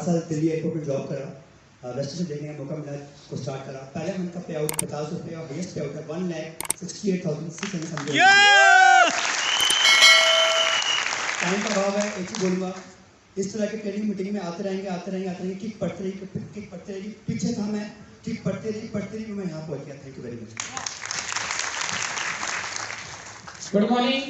साल दिल्ली एयरपोर्ट में जॉब करा, वेस्टर्न देखने का मौका मिला, उसको स्टार्ट करा। पहले मंथ का पे आउट 50 रुपये और हाईएस्ट पे आउट है 1,68,600। टाइम का अभाव है, एक ही बोलूँगा, इस तरह के ट्रेनिंग मीटिंग में आते रहेंगे, किक पढ़ते रहेगी, पीछे था मैं, किक पढ़ते रही, मैं यहाँ पहुँच गया। Thank you very much. Good morning.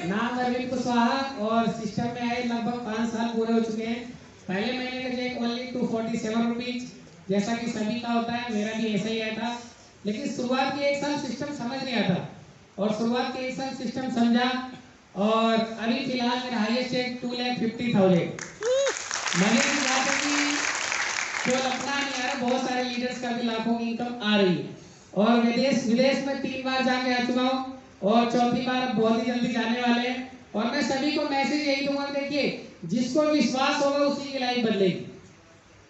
नाम अरविंद कुशवाहा और सिस्टम में आए लगभग 5 साल पूरे हो चुके हैं। पहले महीने का चेक ओनली 247 रुपीज, जैसा कि सभी का होता है, मेरा भी ऐसा ही आया था। लेकिन शुरुआत के 1 साल सिस्टम समझ नहीं आता और शुरुआत के 1 साल सिस्टम समझा और अभी फिलहाल मेरा हाईएस्ट चेक 2,50,000। मैंने भी कहा था कि केवल अपना नहीं आ रहा, बहुत सारे लीडर्स का भी लाखों की इनकम आ रही है। और विदेश में 3 बार जाके आ चुका हूँ और चौथी बार अब बहुत ही जल्दी जाने वाले हैं। और मैं सभी को मैसेज यही दूंगा, देखिए जिसको विश्वास होगा उसी की लाइफ बदलेगी।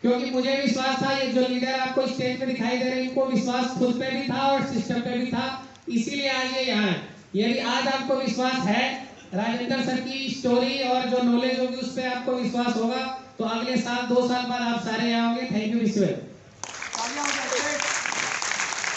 क्योंकि मुझे विश्वास था, ये जो लीडर आपको स्टेज पे दिखाई दे रहे हैं, इनको विश्वास खुद पे भी था और सिस्टम पे भी था, इसीलिए आज ये यहाँ है। यदि आज आपको विश्वास है, राजेंद्र सर की स्टोरी और जो नॉलेज होगी उस पर आपको विश्वास होगा, तो अगले साल 2 साल बाद आप सारे यहाँ होंगे। थैंक यू विश्व।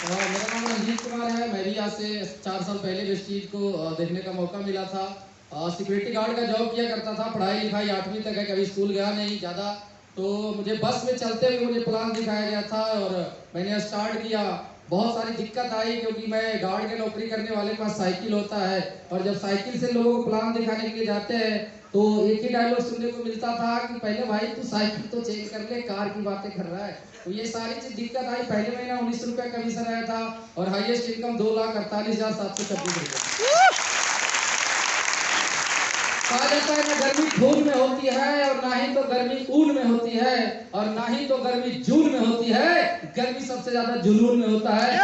मेरा नाम रंजीत कुमार है। मैं भी आज से 4 साल पहले वेस्टीज को देखने का मौका मिला था। सिक्योरिटी गार्ड का जॉब किया करता था, पढ़ाई लिखाई 8वीं तक है, कभी स्कूल गया नहीं ज़्यादा। तो मुझे बस में चलते हुए मुझे प्लान दिखाया गया था और मैंने स्टार्ट किया। बहुत सारी दिक्कत आई क्योंकि मैं गार्ड की नौकरी करने वाले के पास साइकिल होता है और जब साइकिल से लोगों को प्लान दिखाने के लिए जाते हैं तो एक ही डायलॉग सुनने को मिलता था कि पहले भाई तू साइकिल तो चेंज कर ले, कार की बातें कर रहा है। तो ये सारी चीज दिक्कत आई। पहले महीना 19 रुपये कमीशन आया था और हाईएस्ट इनकम 2,48,726 रुपये। कहा जाता है ना गर्मी खून में होती है और ना ही तो गर्मी ऊन में होती है और ना ही तो गर्मी जून में होती है, गर्मी सबसे ज्यादा जुनून में होता है।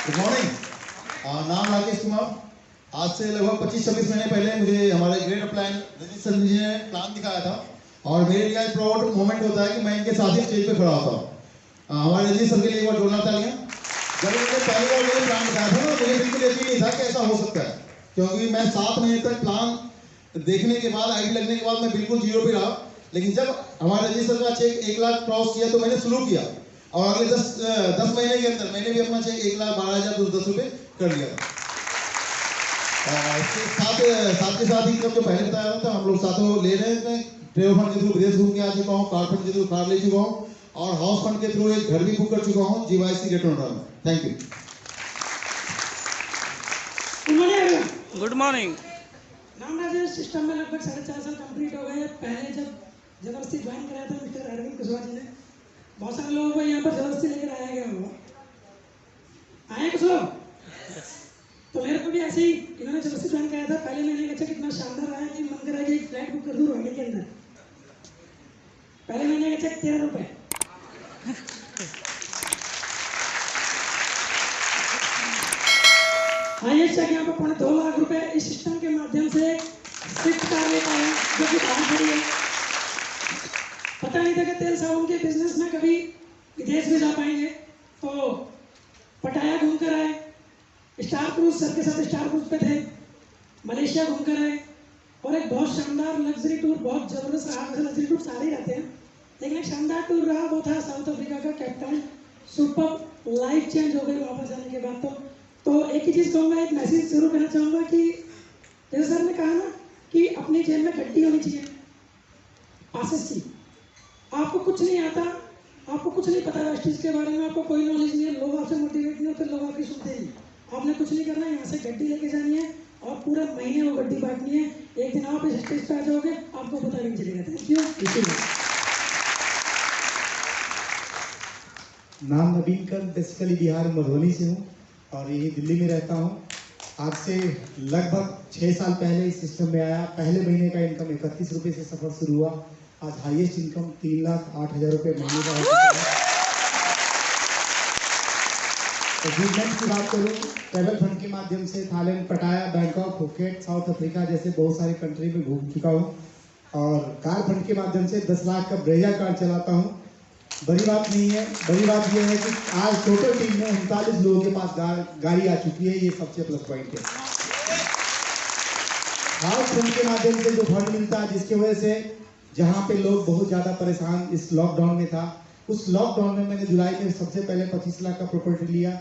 Good morning. नाम राकेश कुमार। आज से लगभग 25-26 महीने पहले मुझे हमारे ग्रेट प्लान रजनीश सर जी ने प्लान दिखाया था और मेरे लिए आज प्राउड मोमेंट होता है कि मैं इनके साथ ही स्टेज पे खड़ा होता हूँ। हमारे रजनीश सर के लिए एक बार जोड़ना चाहिए। जब इन्होंने पहली बार मुझे प्लान दिखाया था ना, मुझे बिल्कुल यकीन नहीं था कि ऐसा हो सकता है, क्योंकि मैं 7 महीने तक प्लान देखने के बाद, आईडी लगने के बाद मैं बिल्कुल जीरो पे रहा। लेकिन जब हमारे रजनीश सर का चेक 1 लाख क्रॉस किया तो मैंने शुरू किया और अगले 10 महीने के अंदर मैंने भी अपना चेक 1,12,210 रुपये कर लिया। इसके साथ के साथ ही जो पहले बताया था, हम लोग साथों ले रहे थे। ट्रेवल फंड के थ्रू विदेश घूम के आ चुका हूँ, कार फंड के थ्रू कार ले चुका हूँ और हाउस फंड के थ्रू एक घर भी बुक कर चुका हूँ जीवाईसी गेट नोटा में। Thank you. Good morning. नाम राजेश। सिस्टम में लगभग 4.5 साल कंप्लीट हो गए। पहले जब जबरदस्ती ज्वाइन कराया था मिस्टर अरविंद कुशवाहा जी ने, बहुत सारे लोगों को यहाँ पर जबरदस्ती लेकर आया गया होगा। आए कुछ लोग? तो मेरे को भी ऐसे ही इन्होंने जबरदस्ती ज्वाइन कराया था। पहले मैंने कहा कितना शानदार आया कि मन करा कि एक फ्लैट बुक कर दूँ रोहिणी के अंदर। पहले मैंने कहा 13 रुपये। हाईएस्ट चेक यहाँ पर 2.5 लाख रुपए इस सिस्टम के माध्यम से स्विफ्ट कार ले पाए, जो कि बाहर खड़ी है। पता नहीं था कि तेल साबुन के बिजनेस में कभी विदेश में जा पाएंगे। तो पटाया घूम कर आए, स्टार क्रूज सर के साथ स्टार क्रूज पे थे, मलेशिया घूम कर आए और एक बहुत शानदार लग्जरी टूर, बहुत जबरदस्त रहा। वैसे लग्जरी टूर सारे ही रहते हैं, लेकिन एक शानदार टूर रहा, वो था साउथ अफ्रीका का Cape Town. Super life change हो गई वापस जाने के बाद। तो एक ही चीज़ कहूँगा, एक मैसेज जरूर कहना चाहूँगा कि जैसे सर ने कहा ना कि अपनी जेब में गड्डी होनी चाहिए, पासेस की। आपको कुछ नहीं आता, आपको कुछ नहीं पता वेस्टीज के बारे में, आपको कोई नॉलेज नहीं है, लोग आपसे मोटिवेट नहीं होते, लोग आपकी सुनते नहीं। आपने कुछ नहीं करना है, यहाँ से गड्डी लेके जानी है और पूरे महीने वो गड्डी बांटनी है। एक दिन आप इस स्टेज पे आ जाओगे, आपको पता नहीं चलेगा। Thank you. नाम नवीन कर, बेसिकली बिहार मधुबनी से हूँ और यही दिल्ली में रहता हूँ। आज से लगभग 6 साल पहले इस सिस्टम में आया। पहले महीने का इनकम 31 रुपये से सफर शुरू हुआ। आज हाईएस्ट इनकम 3,08,000 रुपये महीने का हो चुका है। अचीवमेंट की बात करूँ, ट्रैवल फंड के माध्यम से थाईलैंड, पटाया, बैंकॉक, फुकेट, साउथ अफ्रीका जैसे बहुत सारी कंट्री में घूम चुका हूँ और कार फंड के माध्यम से 10 लाख का ब्रेजा कार चलाता हूँ। बड़ी बात नहीं है, बड़ी बात यह है कि आज टोटल टीम में 39 लोगों के पास गाड़ी आ चुकी है। ये सबसे प्लस पॉइंट है। हाउस फंड के माध्यम से जो फंड मिलता है, जिसकी वजह से जहाँ पे लोग बहुत ज़्यादा परेशान इस लॉकडाउन में था, उस लॉकडाउन में मैंने जुलाई में सबसे पहले 25 लाख का प्रॉपर्टी लिया,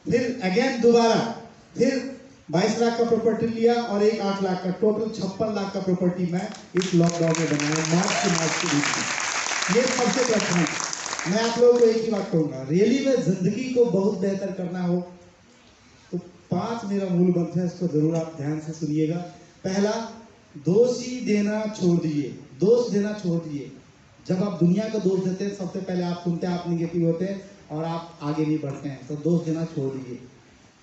फिर अगेन दोबारा फिर 22 लाख का प्रॉपर्टी लिया और एक 8 लाख का, टोटल 56 लाख का प्रॉपर्टी मैं इस लॉकडाउन में बनाया मार्च के बीच में। ये सबसे प्रथम मैं आप लोगों को एक ही बात कहूँगा, रियली में जिंदगी को बहुत बेहतर करना हो तो 5 मेरा मूल मंत्र है, इसको जरूर आप ध्यान से सुनिएगा। पहला, दोषी देना छोड़ दीजिए, दोष देना छोड़ दीजिए। जब आप दुनिया को दोष देते हैं, सबसे पहले आप सुनते हैं, आप निगेटिव होते हैं और आप आगे नहीं बढ़ते हैं, तो दोष देना छोड़ दीजिए।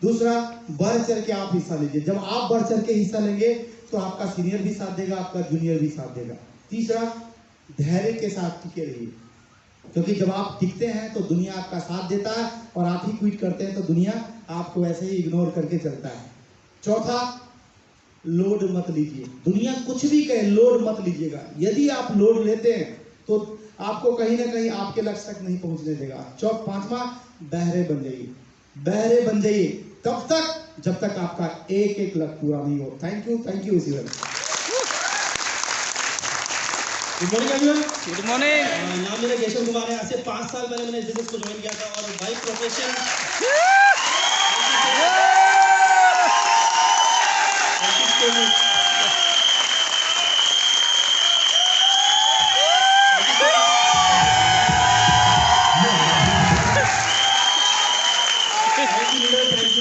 दूसरा, बढ़ चढ़ के आप हिस्सा लीजिए। जब आप बढ़ चढ़ के हिस्सा लेंगे तो आपका सीनियर भी साथ देगा, आपका जूनियर भी साथ देगा। तीसरा, धैर्य के साथ टिके रहिए, क्योंकि जब आप टिकते हैं तो दुनिया आपका साथ देता है और आप ही क्विट करते हैं तो दुनिया आपको ऐसे ही इग्नोर करके चलता है। चौथा, लोड मत लीजिए, दुनिया कुछ भी कहे लोड मत लीजिएगा। यदि आप लोड लेते हैं तो आपको कहीं ना कहीं आपके लक्ष्य तक नहीं पहुंचने देगा। पांचवा, बहरे बन जाइए, बहरे बन जाइए तब तक जब तक आपका एक एक लक्ष्य पूरा नहीं हो। थैंक यू इसी वजह। Good morning everyone. Good morning. नाम मेरा केशव कुमार है। आज से 5 साल पहले मैंने इस बिजनेस को ज्वाइन किया था और बाई प्रोफेशन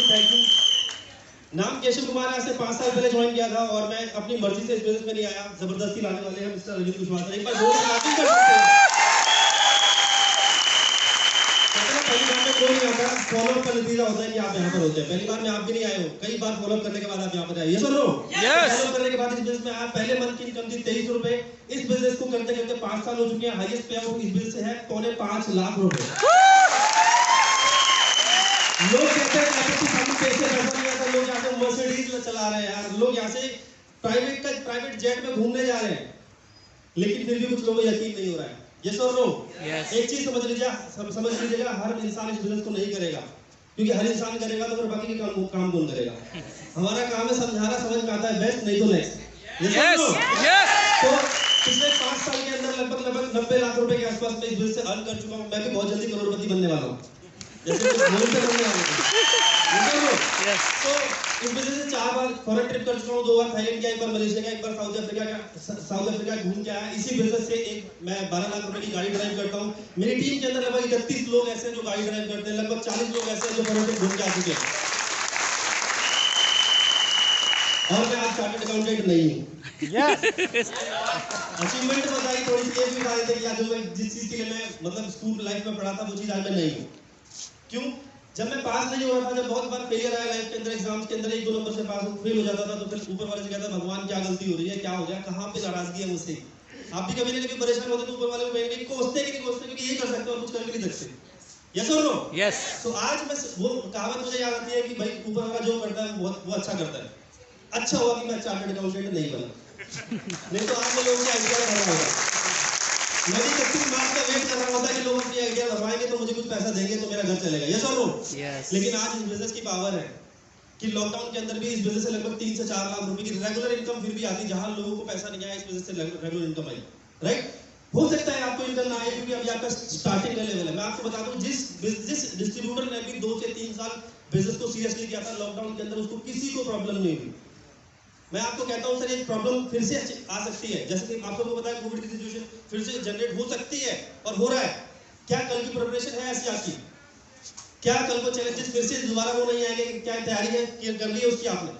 थैंक यू। नाम केशव कुमार है। आज से 5 साल पहले ज्वाइन किया था और मैं अपनी मर्जी से इस बिजनेस में नहीं आया, जबरदस्ती लाने वाले हैं मिस्टर अरविंद कुशवाहा। एक बार जोर से ताली कर सकते हैं। पहली बार में कोई नहीं आता, फॉलोअप का नतीजा होता है कि आप यहाँ पर होते हैं। पहली बार में आप भी नहीं आए हो, कई बार फॉलोअप करने के बाद आप यहाँ पर आए। ये सुन लो, फॉलोअप करने के बाद इस बिजनेस में आया। पहले मंथ की इनकम थी 2300 रुपए। इस बिजनेस को करते करते 5 साल हो चुके हैं। हाईएस्ट पे आउट इस बिजनेस से है 4.5 लाख रुपए। लोग कहते हैं पैसे पैसा नहीं आता, लोग यहाँ से मर्सिडीज में चला रहे हैं यार, लोग यहाँ से प्राइवेट जेट में घूमने जा रहे हैं, लेकिन फिर भी कुछ लोगों को यकीन नहीं हो रहा है। यस और नो? एक चीज समझ लीजिएगा, हर इंसान इस बिजनेस को नहीं करेगा, क्योंकि हर इंसान करेगा तो फिर बाकी के काम कौन करेगा। हमारा काम है समझाना, समझ में आता है बेस्ट, नहीं तो नेक्स्ट। तो पिछले 5 साल के अंदर लगभग 90 लाख रुपए के आसपास मैं इस बिजनेस से अर्न कर चुका हूँ। मैं भी बहुत जल्दी करोड़पति बनने वाला हूँ, जैसे बनने वाले हैं। तो इस बिजनेस से 4 बार फॉरेन ट्रिप कर चुका हूँ, 2 बार थाईलैंड गया, 1 बार मलेशिया गया, 1 बार साउथ अफ्रीका घूम के आया। इसी बिजनेस से मैं 12 लाख रुपए की गाड़ी ड्राइव करता हूँ। मेरी टीम के अंदर लगभग 31 लोग ऐसे हैं जो गाड़ी ड्राइव करते हैं, लगभग 40 लोग ऐसे हैं जो फॉरेन ट्रिप घूम के आ चुके हैं। और मैं आज चार्टर्ड अकाउंटेंट नहीं हूँ। अचीवमेंट बताई थोड़ी सी, ये भी बता देते कि जो मैं जिस चीज के लिए मैं मतलब स्कूल लाइफ में पढ़ा था, वो चीज आज मैं नहीं हूँ। क्यों? जब मैं पास नहीं हो रहा था, जब बहुत बार फेलियर आया लाइफ के अंदर, एग्जाम्स के अंदर 1-2 नंबर से पास फेल हो जाता था, तो फिर ऊपर वाले से कहता भगवान क्या गलती हो रही है, क्या हो गया, कहाँ पे नाराजगी है मुझसे। आप भी कभी ना कभी परेशान होते तो ऊपर वाले को कहेंगे कोसते कि नहीं कोसते, क्योंकि ये कर सकते और कुछ कर भी नहीं सकते। यस और नो? यस। तो आज मैं वो कहावत मुझे याद आती है कि भाई ऊपर वाला जो करता है वो अच्छा करता है। अच्छा हुआ कि मैं चार्टर्ड अकाउंटेंट नहीं बना, नहीं तो आप लोगों को आइडिया भरना होगा। मैं भी 31 मार्च का वेट कर रहा होता कि लोग अपनी आइडिया भरवाएंगे तो मुझे कुछ पैसा देंगे तो मेरा घर चलेगा। यस और नो? लेकिन आज इस बिजनेस की पावर है कि लॉकडाउन के अंदर भी इस बिजनेस से लगभग 3 से 4 लाख रुपए की रेगुलर इनकम फिर भी आती, जहां लोगों को पैसा नहीं आया, इस बिजनेस से रेगुलर इनकम आई। राइट? हो सकता है आपको इनकम ना आए क्योंकि अभी आपका स्टार्टिंग का लेवल है। मैं आपको बता दूं, जिस डिस्ट्रीब्यूटर ने भी 2 से 3 साल बिजनेस को सीरियसली किया था लॉकडाउन के अंदर, उसको किसी को प्रॉब्लम नहीं हुई। मैं आपको कहता हूं सर, ये प्रॉब्लम फिर से आ सकती है, जैसे कि आप लोगों को पता है कोविड की सिचुएशन फिर से जनरेट हो सकती है और हो रहा है। क्या कल की प्रिपरेशन है ऐसी आपकी? क्या कल को चैलेंजेस फिर से दोबारा वो नहीं आएंगे? क्या तैयारी है कर ली है उसकी आपने?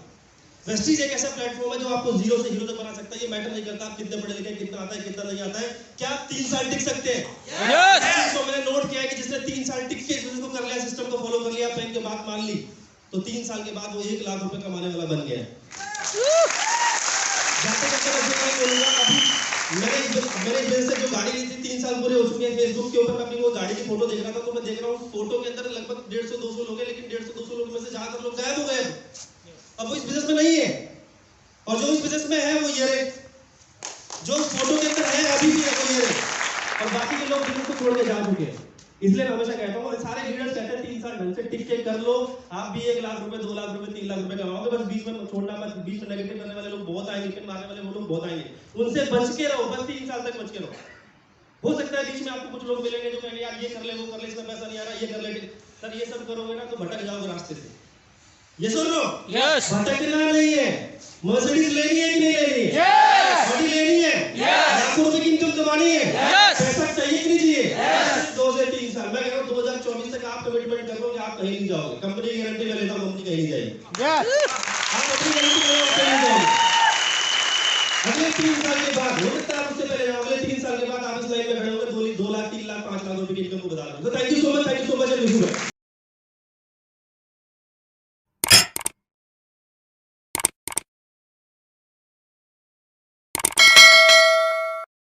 वेस्टीज एक ऐसा प्लेटफॉर्म है जो आपको जीरो से हीरो तक बना सकता है। ये मैटर नहीं करता आप कितने पढ़े लिखे, कितना आता है कितना नहीं आता है। क्या आप 3 साल टिक सकते हैं? तो मैंने नोट किया है कि जिसने 3 साल टिक के इसको कर लिया, सिस्टम को फॉलो कर लिया, पेन के बात मान ली, तो 3 साल के बाद वो 1 लाख रुपए कमाने वाला बन गया है। मैंने बिजनेस से जो गाड़ी ली थी 3 साल पूरे हो चुके हैं। फेसबुक के ऊपर मैं अपनी वो गाड़ी की फोटो देख रहा था, तो मैं देख रहा हूँ फोटो के अंदर लगभग 150-200 लोग हैं, लेकिन 150-200 लोग में से ज्यादातर लोग गायब हो गए। अब वो इस बिजनेस में नहीं है, और जो इस बिजनेस में है वो ये रहे, जो फोटो के अंदर है अभी भी है वो ये रहे, और बाकी के लोग बिजनेस को छोड़ के जा चुके हैं। इसलिए मैं हमेशा कहता हूँ, सारे लीडर्स कहते हैं 3 साल ढंग से टिक के कर लो, आप भी 1 लाख रुपए, 2 लाख रुपए, 3 लाख रुपए कमाओगे, बस बीच में छोड़ना मत। बीच में नेगेटिव करने वाले लोग बहुत आएंगे, पिन मारने वाले वो लोग बहुत आएंगे, उनसे बच के रहो, बस 3 साल तक बच के रहो। हो सकता है बीच में आपको कुछ लोग मिलेंगे जो कहेंगे यार ये कर ले, वो कर ले, इसमें पैसा नहीं आ रहा, ये कर ले। सर ये सब करोगे ना तो भटक जाओगे रास्ते से। ये सुन लो, यस भटकना नहीं है, मर्सिडीज लेनी है कि नहीं लेनी है, यस बॉडी लेनी है, लाखों रुपए की इनकम कमानी है, यस पैसा चाहिए कि नहीं चाहिए। 2 से 3 साल, मैं कह रहा हूँ 2024 तक आप कमिटमेंट कर लो कि आप कहीं नहीं जाओगे। कंपनी की गारंटी मैं लेता हूँ, कंपनी कहीं नहीं जाएगी। आप अपनी गारंटी करो, आप कहीं नहीं जाओगे। अगले 3 साल के बाद हो सकता है उससे पहले, अगले 3 साल के बाद आप इस लाइन में खड़े होंगे, 2 लाख, 3 लाख, 5 लाख रुपए की इनकम को बता दो।